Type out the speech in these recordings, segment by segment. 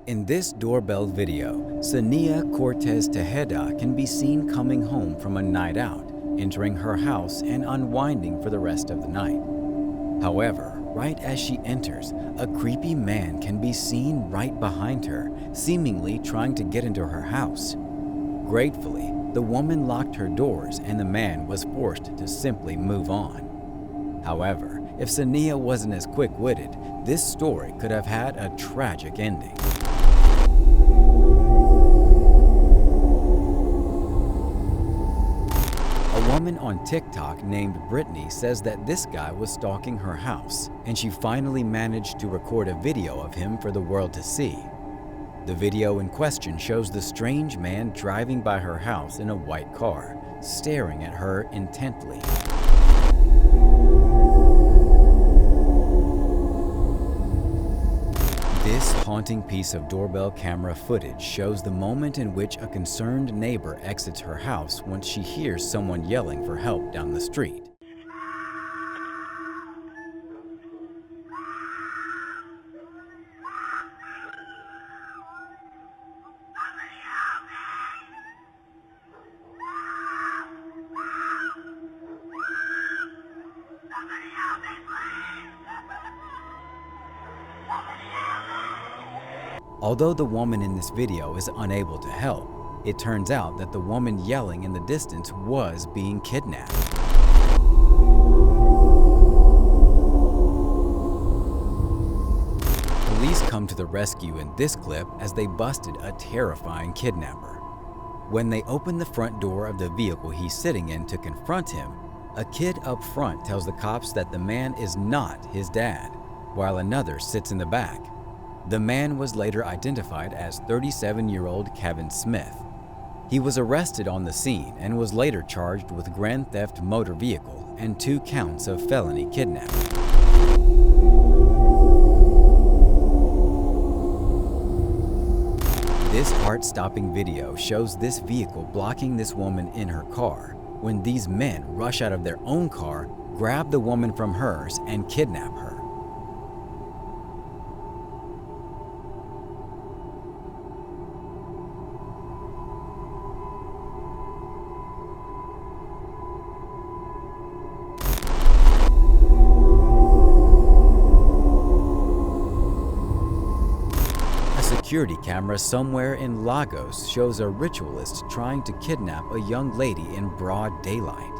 In this doorbell video, Sania Cortez Tejeda can be seen coming home from a night out, entering her house and unwinding for the rest of the night. However, right as she enters, a creepy man can be seen right behind her, seemingly trying to get into her house. Gratefully, the woman locked her doors and the man was forced to simply move on. However, if Sania wasn't as quick-witted, this story could have had a tragic ending. A woman on TikTok named Brittany says that this guy was stalking her house, and she finally managed to record a video of him for the world to see. The video in question shows the strange man driving by her house in a white car, staring at her intently. This haunting piece of doorbell camera footage shows the moment in which a concerned neighbor exits her house once she hears someone yelling for help down the street. Although the woman in this video is unable to help, it turns out that the woman yelling in the distance was being kidnapped. Police come to the rescue in this clip as they busted a terrifying kidnapper. When they open the front door of the vehicle he's sitting in to confront him, a kid up front tells the cops that the man is not his dad, while another sits in the back. The man was later identified as 37-year-old Kevin Smith. He was arrested on the scene and was later charged with grand theft motor vehicle and 2 counts of felony kidnapping. This heart-stopping video shows this vehicle blocking this woman in her car when these men rush out of their own car, grab the woman from hers, and kidnap her. Security camera somewhere in Lagos shows a ritualist trying to kidnap a young lady in broad daylight.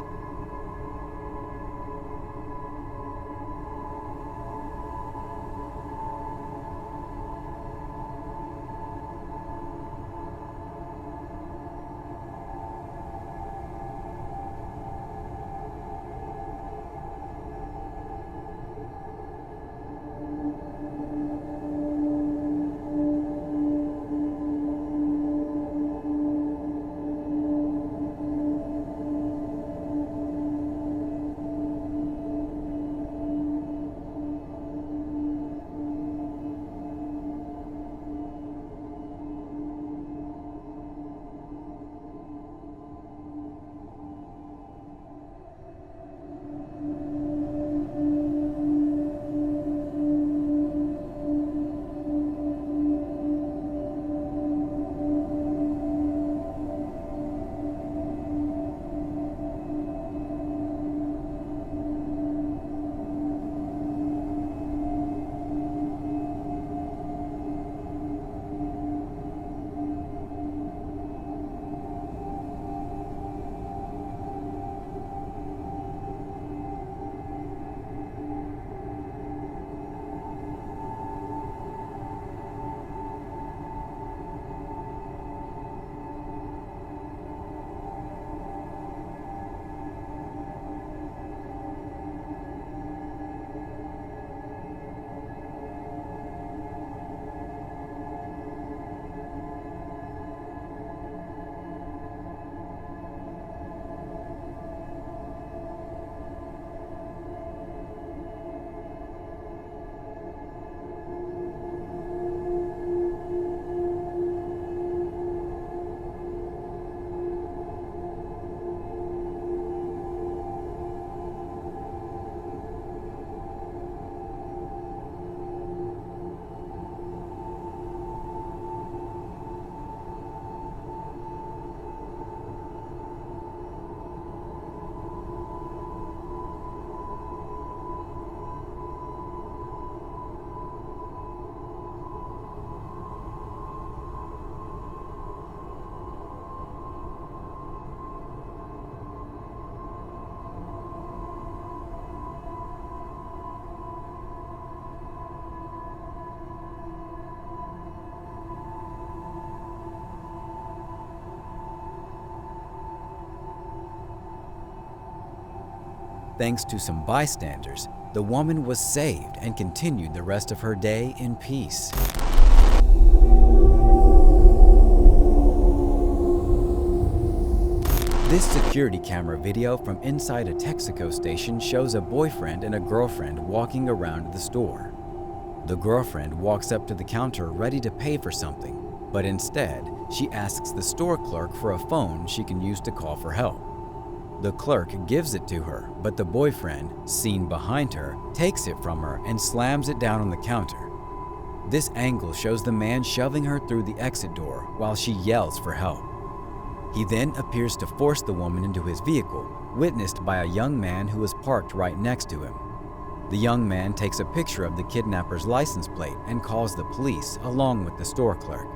thanks to some bystanders, the woman was saved and continued the rest of her day in peace. This security camera video from inside a Texaco station shows a boyfriend and a girlfriend walking around the store. The girlfriend walks up to the counter ready to pay for something, but instead, she asks the store clerk for a phone she can use to call for help. The clerk gives it to her, but the boyfriend, seen behind her, takes it from her and slams it down on the counter. This angle shows the man shoving her through the exit door while she yells for help. He then appears to force the woman into his vehicle, witnessed by a young man who is parked right next to him. The young man takes a picture of the kidnapper's license plate and calls the police along with the store clerk.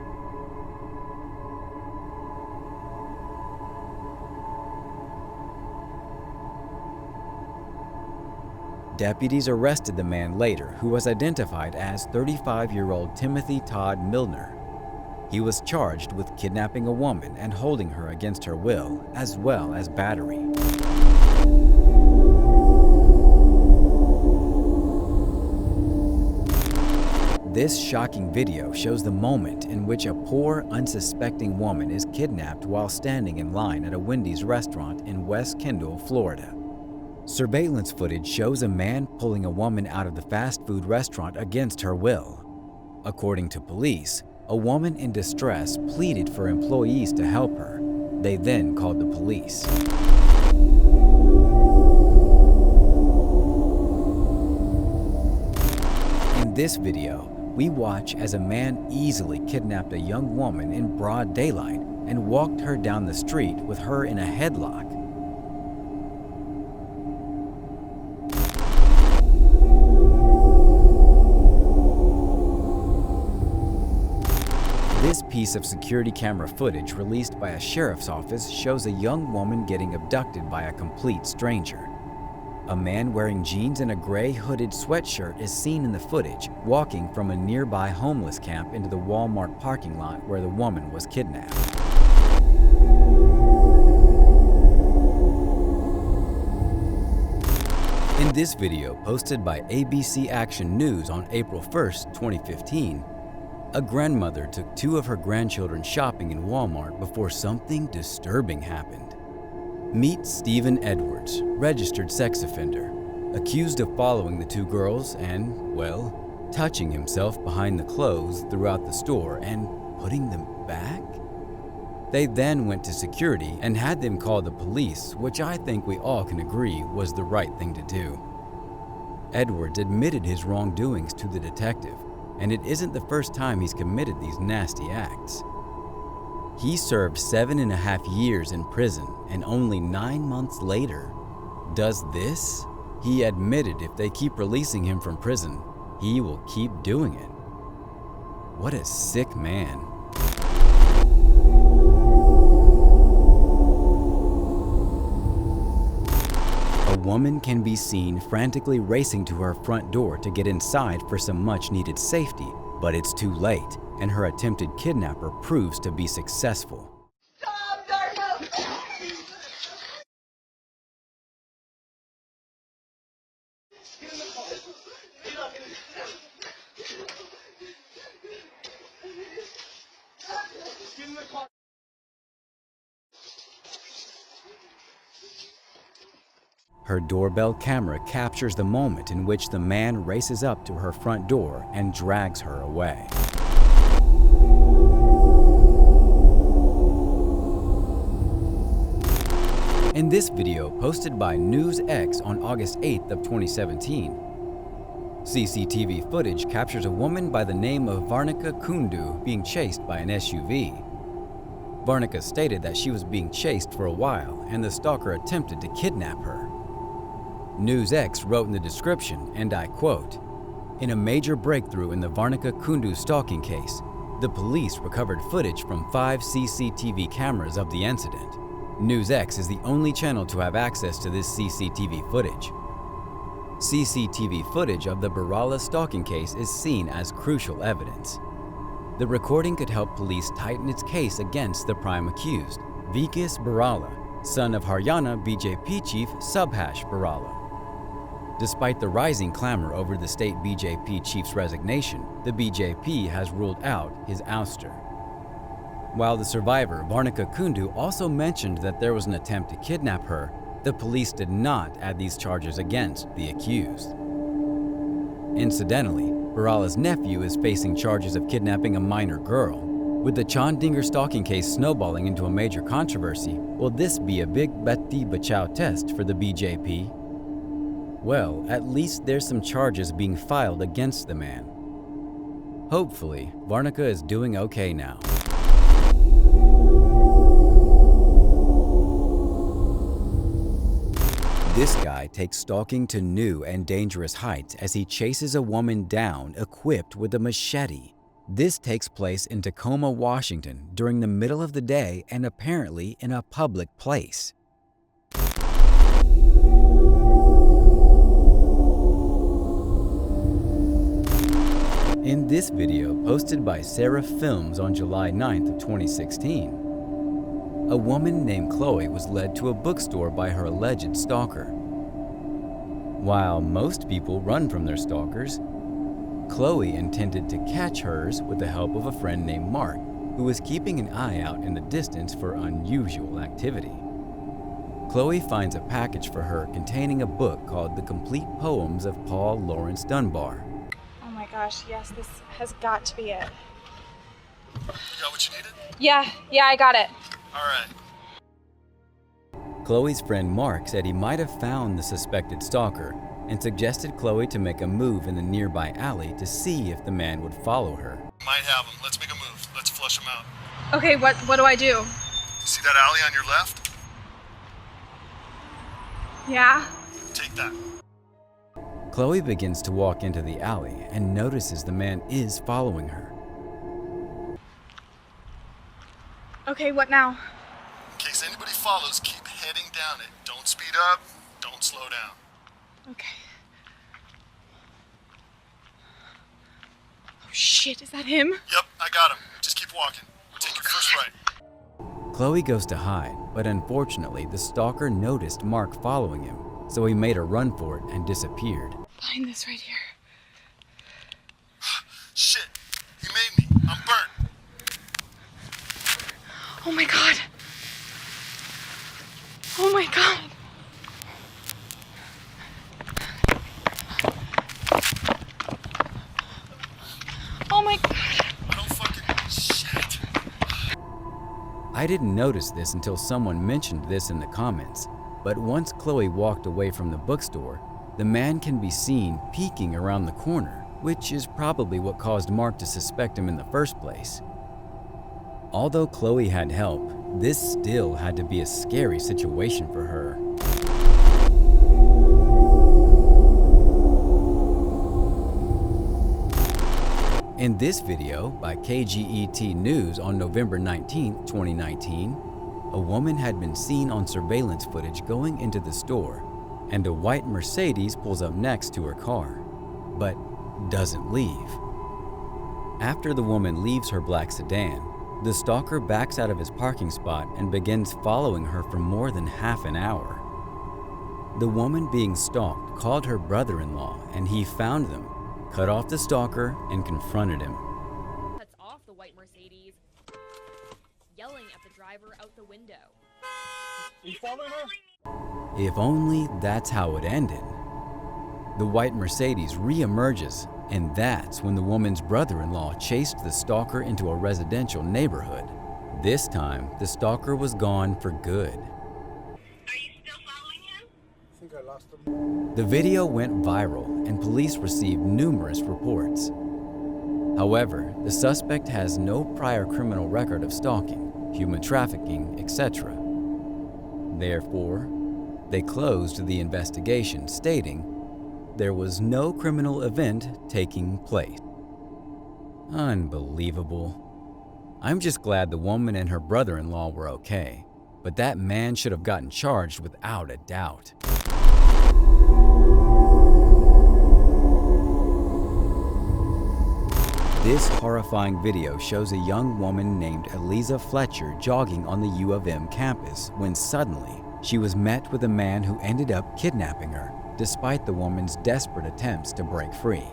Deputies arrested the man later, who was identified as 35-year-old Timothy Todd Milner. He was charged with kidnapping a woman and holding her against her will, as well as battery. This shocking video shows the moment in which a poor, unsuspecting woman is kidnapped while standing in line at a Wendy's restaurant in West Kendall, Florida. Surveillance footage shows a man pulling a woman out of the fast food restaurant against her will. According to police, a woman in distress pleaded for employees to help her. They then called the police. In this video, we watch as a man easily kidnapped a young woman in broad daylight and walked her down the street with her in a headlock. This piece of security camera footage released by a sheriff's office shows a young woman getting abducted by a complete stranger. A man wearing jeans and a gray hooded sweatshirt is seen in the footage, walking from a nearby homeless camp into the Walmart parking lot where the woman was kidnapped. In this video posted by ABC Action News on April 1st, 2015, a grandmother took two of her grandchildren shopping in Walmart before something disturbing happened. Meet Stephen Edwards, registered sex offender, accused of following the two girls and, well, touching himself behind the clothes throughout the store and putting them back? They then went to security and had them call the police, which I think we all can agree was the right thing to do. Edwards admitted his wrongdoings to the detective, and it isn't the first time he's committed these nasty acts. He served 7.5 years in prison, and only 9 months later does this? He admitted if they keep releasing him from prison, he will keep doing it. What a sick man. A woman can be seen frantically racing to her front door to get inside for some much-needed safety, but it's too late, and her attempted kidnapper proves to be successful. Her doorbell camera captures the moment in which the man races up to her front door and drags her away. In this video posted by NewsX on August 8th of 2017, CCTV footage captures a woman by the name of Varnika Kundu being chased by an SUV. Varnika stated that she was being chased for a while and the stalker attempted to kidnap her. NewsX wrote in the description, and I quote, "In a major breakthrough in the Varnika Kundu stalking case, the police recovered footage from 5 CCTV cameras of the incident. NewsX is the only channel to have access to this CCTV footage. CCTV footage of the Barala stalking case is seen as crucial evidence. The recording could help police tighten its case against the prime accused, Vikas Barala, son of Haryana BJP chief Subhash Barala. Despite the rising clamor over the state BJP chief's resignation, the BJP has ruled out his ouster. While the survivor, Varnika Kundu, also mentioned that there was an attempt to kidnap her, the police did not add these charges against the accused. Incidentally, Varala's nephew is facing charges of kidnapping a minor girl. With the Chandigarh stalking case snowballing into a major controversy, will this be a big Beti Bachao test for the BJP? Well, at least there's some charges being filed against the man. Hopefully, Varnika is doing okay now. This guy takes stalking to new and dangerous heights as he chases a woman down equipped with a machete. This takes place in Tacoma, Washington during the middle of the day and apparently in a public place. In this video, posted by Sarah Films on July 9th of 2016, a woman named Chloe was led to a bookstore by her alleged stalker. While most people run from their stalkers, Chloe intended to catch hers with the help of a friend named Mark, who was keeping an eye out in the distance for unusual activity. Chloe finds a package for her containing a book called The Complete Poems of Paul Laurence Dunbar. Oh my gosh, yes, this has got to be it. You got what you needed? Yeah, I got it. All right. Chloe's friend Mark said he might have found the suspected stalker and suggested Chloe to make a move in the nearby alley to see if the man would follow her. Might have him. Let's make a move. Let's flush him out. Okay, what do I do? See that alley on your left? Yeah? Take that. Chloe begins to walk into the alley and notices the man is following her. Okay, what now? In case anybody follows, keep heading down it. Don't speed up. Don't slow down. Okay. Oh shit, is that him? Yep, I got him. Just keep walking. Take your first right. Chloe goes to hide, but unfortunately, the stalker noticed Mark following him, so he made a run for it and disappeared. Find this right here. Shit, he made me. I'm burnt. Oh my god. Oh my god. Oh my god. I don't fucking... Shit. I didn't notice this until someone mentioned this in the comments, but once Chloe walked away from the bookstore, the man can be seen peeking around the corner, which is probably what caused Mark to suspect him in the first place. Although Chloe had help, this still had to be a scary situation for her. In this video by KGET News on November 19, 2019, a woman had been seen on surveillance footage going into the store, and a white Mercedes pulls up next to her car, but doesn't leave. After the woman leaves her black sedan, the stalker backs out of his parking spot and begins following her for more than half an hour. The woman being stalked called her brother-in-law, and he found them, cut off the stalker, and confronted him. Cuts off the white Mercedes, yelling at the driver out the window. You following her? If only that's how it ended. The white Mercedes re-emerges, and that's when the woman's brother-in-law chased the stalker into a residential neighborhood. This time, the stalker was gone for good. Are you still following him? I think I lost him. The video went viral, and police received numerous reports. However, the suspect has no prior criminal record of stalking, human trafficking, etc. Therefore, they closed the investigation, stating there was no criminal event taking place. Unbelievable. I'm just glad the woman and her brother-in-law were okay, but that man should have gotten charged without a doubt. This horrifying video shows a young woman named Eliza Fletcher jogging on the U of M campus when suddenly she was met with a man who ended up kidnapping her. despite the woman's desperate attempts to break free.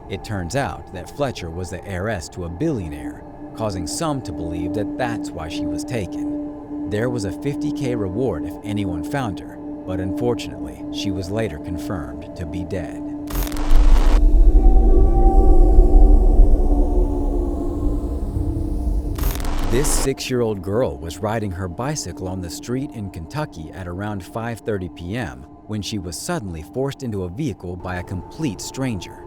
It turns out that Fletcher was the heiress to a billionaire, causing some to believe that that's why she was taken. There was a $50,000 reward if anyone found her, but unfortunately, she was later confirmed to be dead. This 6-year-old girl was riding her bicycle on the street in Kentucky at around 5:30 p.m. when she was suddenly forced into a vehicle by a complete stranger.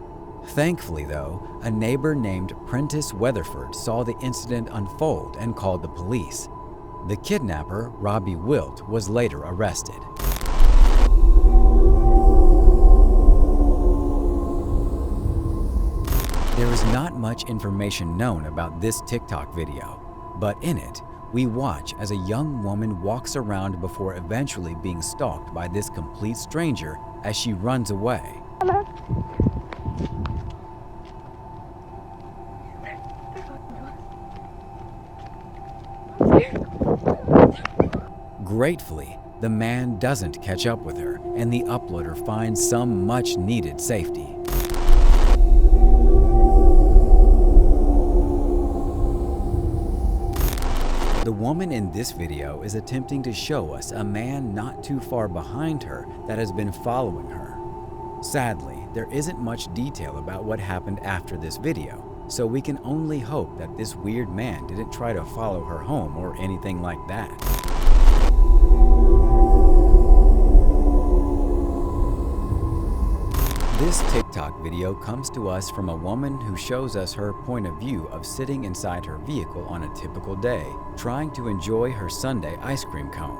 Thankfully, though, a neighbor named Prentice Weatherford saw the incident unfold and called the police. The kidnapper, Robbie Wilt, was later arrested. There is not much information known about this TikTok video, but in it, we watch as a young woman walks around before eventually being stalked by this complete stranger as she runs away. Gratefully, the man doesn't catch up with her, and the uploader finds some much-needed safety. The woman in this video is attempting to show us a man not too far behind her that has been following her. Sadly, there isn't much detail about what happened after this video, so we can only hope that this weird man didn't try to follow her home or anything like that. This TikTok video comes to us from a woman who shows us her point of view of sitting inside her vehicle on a typical day, trying to enjoy her Sunday ice cream cone.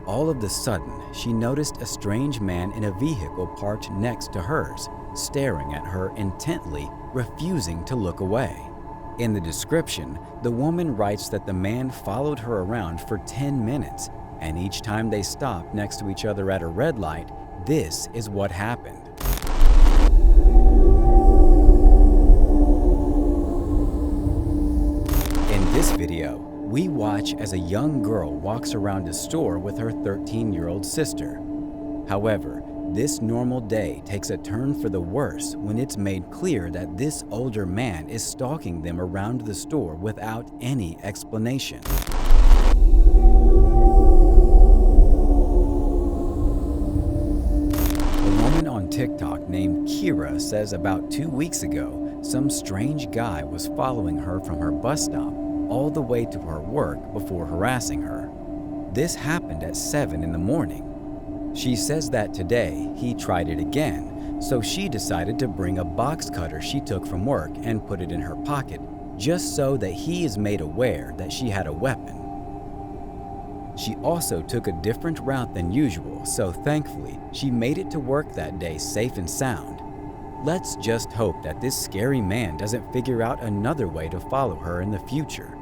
All of a sudden, she noticed a strange man in a vehicle parked next to hers, staring at her intently, refusing to look away. In the description, the woman writes that the man followed her around for 10 minutes, and each time they stopped next to each other at a red light, this is what happened. In this video, we watch as a young girl walks around a store with her 13-year-old sister. However, this normal day takes a turn for the worse when it's made clear that this older man is stalking them around the store without any explanation. A woman on TikTok named Kira says about 2 weeks ago, some strange guy was following her from her bus stop all the way to her work before harassing her. This happened at 7 in the morning. She says that today he tried it again, so she decided to bring a box cutter she took from work and put it in her pocket, just so that he is made aware that she had a weapon. She also took a different route than usual, so thankfully, she made it to work that day safe and sound. Let's just hope that this scary man doesn't figure out another way to follow her in the future.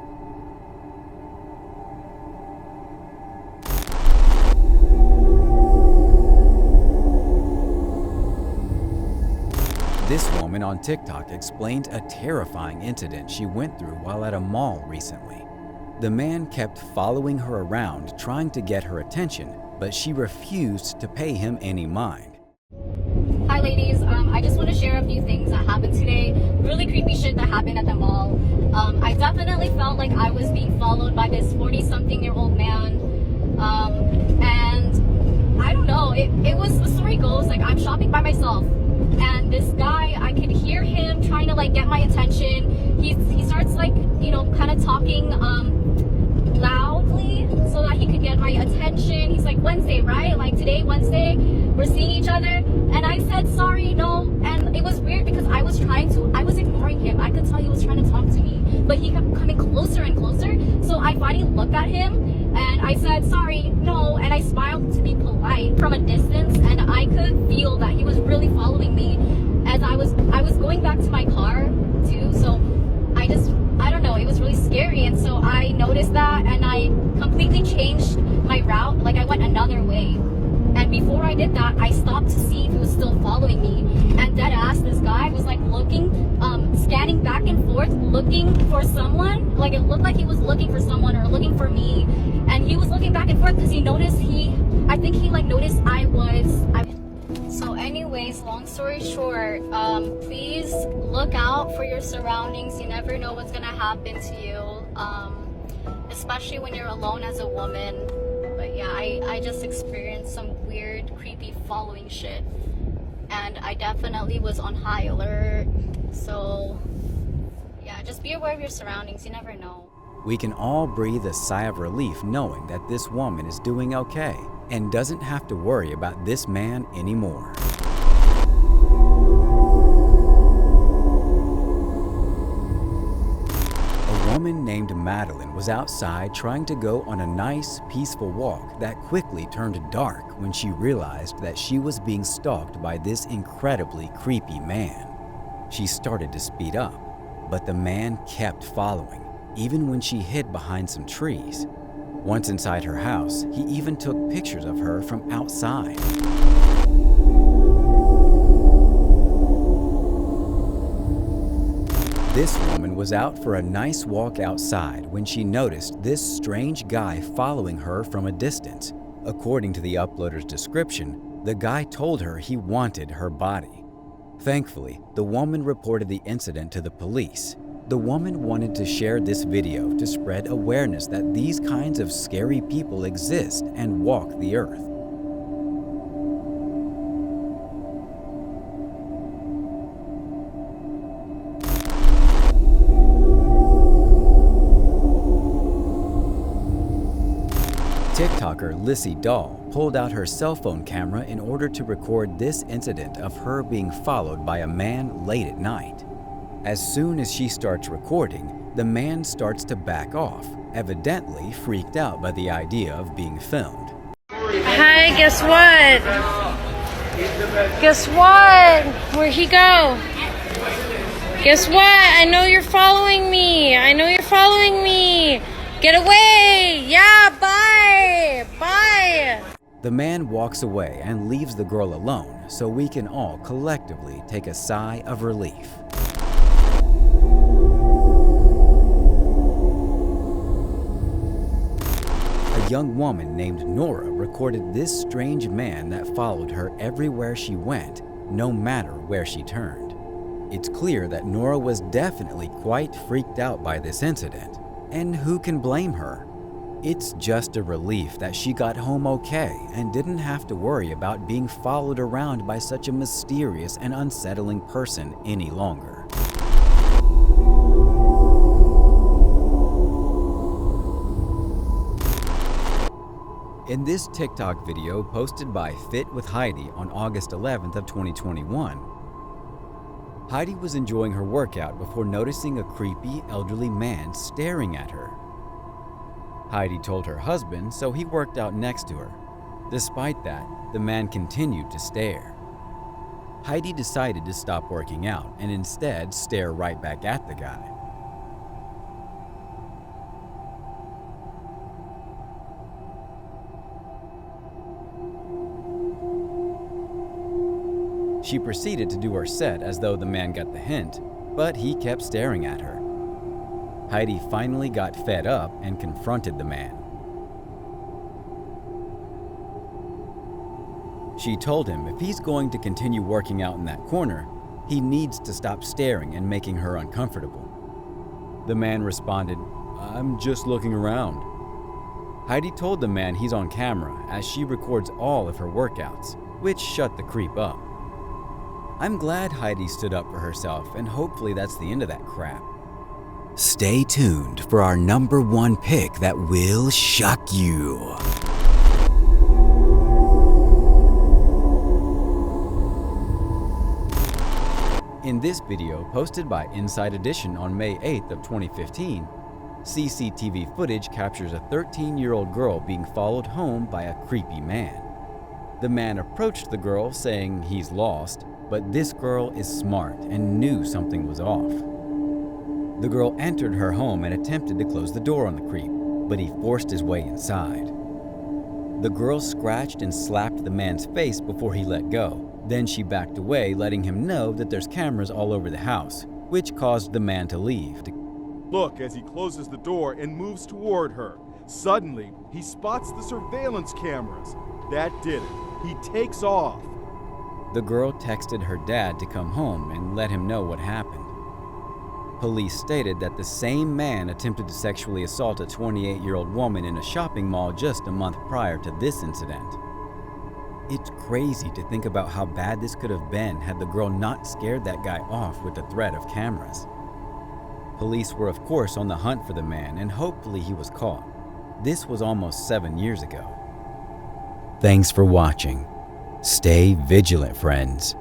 This woman on TikTok explained a terrifying incident she went through while at a mall recently. The man kept following her around trying to get her attention, but she refused to pay him any mind. Hi ladies, I just want to share a few things that happened today. Really creepy shit that happened at the mall. I definitely felt like I was being followed by this 40-something-year-old man. And I don't know, the story goes, like, I'm shopping by myself. And this guy, I could hear him trying to like get my attention. He starts like, you know, kind of talking loudly so that he could get my attention. He's like, Wednesday, right? Like today, Wednesday, we're seeing each other. And I said, sorry, no. And it was weird because I was ignoring him. I could tell he was trying to talk to me, but he kept coming closer and closer. So I finally looked at him and I said, sorry, no. And I smiled to be polite from a distance, and I could feel that he was really following me as I was going back to my car too. So I don't know, it was really scary. And so I noticed that and I completely changed my route. Like I went another way. And before I did that, I stopped to see if he was still following me. And dead ass, this guy was like looking, scanning back and forth, looking for someone. Like it looked like he was looking for someone or looking for me. And he was looking back and forth because I think he like noticed I was. So guys, long story short, please look out for your surroundings. You never know what's gonna happen to you, especially when you're alone as a woman. But yeah, I just experienced some weird, creepy following shit, and I definitely was on high alert. So yeah, just be aware of your surroundings. You never know. We can all breathe a sigh of relief knowing that this woman is doing okay and doesn't have to worry about this man anymore. A woman named Madeline was outside trying to go on a nice, peaceful walk that quickly turned dark when she realized that she was being stalked by this incredibly creepy man. She started to speed up, but the man kept following, even when she hid behind some trees. Once inside her house, he even took pictures of her from outside. This woman was out for a nice walk outside when she noticed this strange guy following her from a distance. According to the uploader's description, the guy told her he wanted her body. Thankfully, the woman reported the incident to the police. The woman wanted to share this video to spread awareness that these kinds of scary people exist and walk the earth. TikToker Lissy Doll pulled out her cell phone camera in order to record this incident of her being followed by a man late at night. As soon as she starts recording, the man starts to back off, evidently freaked out by the idea of being filmed. Hi, guess what? Guess what? Where'd he go? Guess what? I know you're following me. I know you're following me. Get away! Yeah, bye! Bye! The man walks away and leaves the girl alone so we can all collectively take a sigh of relief. A young woman named Nora recorded this strange man that followed her everywhere she went, no matter where she turned. It's clear that Nora was definitely quite freaked out by this incident, and who can blame her? It's just a relief that she got home okay and didn't have to worry about being followed around by such a mysterious and unsettling person any longer. In this TikTok video posted by Fit with Heidi on August 11th of 2021, Heidi was enjoying her workout before noticing a creepy elderly man staring at her. Heidi told her husband, so he worked out next to her. Despite that, the man continued to stare. Heidi decided to stop working out and instead stare right back at the guy. She proceeded to do her set as though the man got the hint, but he kept staring at her. Heidi finally got fed up and confronted the man. She told him if he's going to continue working out in that corner, he needs to stop staring and making her uncomfortable. The man responded, "I'm just looking around." Heidi told the man he's on camera as she records all of her workouts, which shut the creep up. I'm glad Heidi stood up for herself, and hopefully that's the end of that crap. Stay tuned for our #1 pick that will shock you. In this video posted by Inside Edition on May 8th of 2015, CCTV footage captures a 13-year-old girl being followed home by a creepy man. The man approached the girl saying he's lost, but this girl is smart and knew something was off. The girl entered her home and attempted to close the door on the creep, but he forced his way inside. The girl scratched and slapped the man's face before he let go. Then she backed away, letting him know that there's cameras all over the house, which caused the man to leave. Look as he closes the door and moves toward her. Suddenly, he spots the surveillance cameras. That did it. He takes off. the girl texted her dad to come home and let him know what happened. Police stated that the same man attempted to sexually assault a 28-year-old woman in a shopping mall just a month prior to this incident. It's crazy to think about how bad this could have been had the girl not scared that guy off with the threat of cameras. Police were of course on the hunt for the man, and hopefully he was caught. This was almost 7 years ago. Thanks for watching. Stay vigilant, friends.